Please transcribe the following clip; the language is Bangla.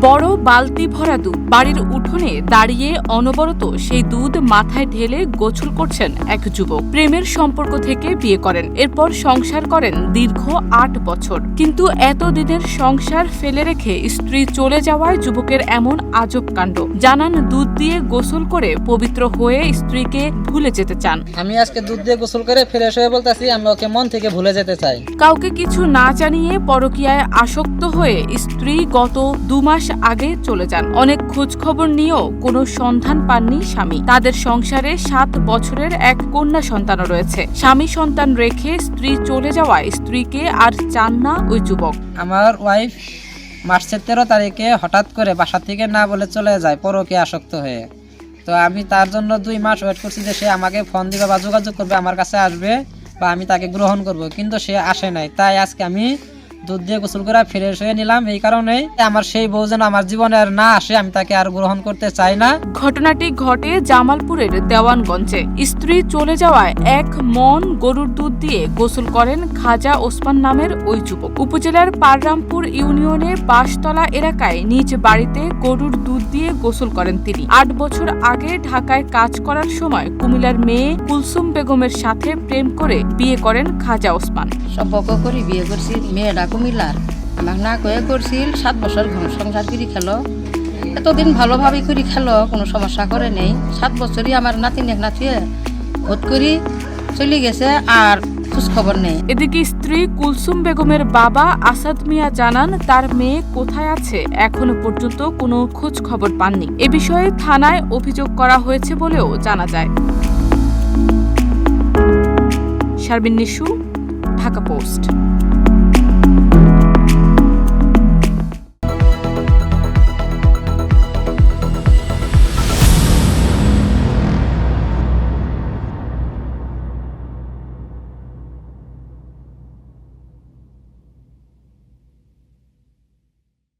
বড় বালতি ভরা দুধ, বাড়ির উঠোনে দাঁড়িয়ে অনবরত সেই দুধ মাথায় ঢেলে গোসল করছেন এক যুবক। প্রেমের সম্পর্ক থেকে বিয়ে করেন, এরপর সংসার করেন দীর্ঘ ৮ বছর। কিন্তু এতদিনের সংসার ফেলে রেখে স্ত্রী চলে যাওয়ায় যুবকের এমন আজব কাণ্ড। জানান, দুধ দিয়ে গোসল করে পবিত্র হয়ে স্ত্রীকে ভুলে যেতে চান। আমি আজকে দুধ দিয়ে গোসল করে ফ্রেশ হয়ে বলতেছি আমি ওকে মন থেকে ভুলে যেতে চাই। কাউকে কিছু না জানিয়ে পরকীয়ায় আসক্ত হয়ে স্ত্রী গত 2 মাস আগে চলে যান। অনেক খোঁজ খবর নিয়েও কোনো সন্ধান পাননি স্বামী। তাদের সংসারে 7 বছরের এক কন্যা সন্তানও রয়েছে। স্বামী সন্তান রেখে স্ত্রী চলে যাওয়ায় স্ত্রীকে আর চান না ওই যুবক। আমার ওয়াইফ মার্চের 13 তারিখে হঠাৎ করে বাসা থেকে না বলে চলে যায় পরকীয়া আসক্ত হয়ে। তো আমি তার জন্য 2 মাস ওয়েট করছি যে সে আমাকে ফোন দিবে বা যোগাযোগ করবে, আমার কাছে আসবে বা আমি তাকে গ্রহণ করব, কিন্তু সে আসে নাই। তাই আজকে আমি দুধ দিয়ে গোসল করে ফ্রেশ হয়ে নিলাম। এই কারণেই আমার সেই বউ যেন আমার জীবনে আর না আসে, আমি তাকে আর গ্রহণ করতে চাই না। ঘটনাটি ঘটে জামালপুরের দেওয়ানগঞ্জে। স্ত্রী চলে যাওয়ায় এক মন গরুর দুধ দিয়ে গোসল করেন খাজা ওসমান নামের ওই যুবক। উপজেলার পাররামপুর ইউনিয়নের বাঁশতলা এলাকায় নিজ বাড়িতে গরুর দুধ দিয়ে গোসল করেন তিনি। 8 বছর আগে ঢাকায় কাজ করার সময় কুমিল্লার মেয়ে কুলসুম বেগমের সাথে প্রেম করে বিয়ে করেন খাজা ওসমান। সম্পর্ক করে বিয়ে করছি, মেয়েরা কুমিল্লার। আমাকে না কয়ে করছিল, 7 বছর ঘন সংসার করে খেলো। এতদিন ভালোভাবে করে খেলো, কোনো সমস্যা করে নেই। 7 বছরই আমার নাতিন এক নাতিয়ে ভোট করি চলে গেছে, আর খোঁজ খবর নেই। এদিকে স্ত্রী কুলসুম বেগমের বাবা আসাদ মিয়া জানান, তার মেয়ে কোথায় আছে এখনো পর্যন্ত কোনো খোঁজ খবর পাননি। এ বিষয়ে থানায় অভিযোগ করা হয়েছে বলেও জানা যায়। শারমিন নিশু, ঢাকা পোস্ট।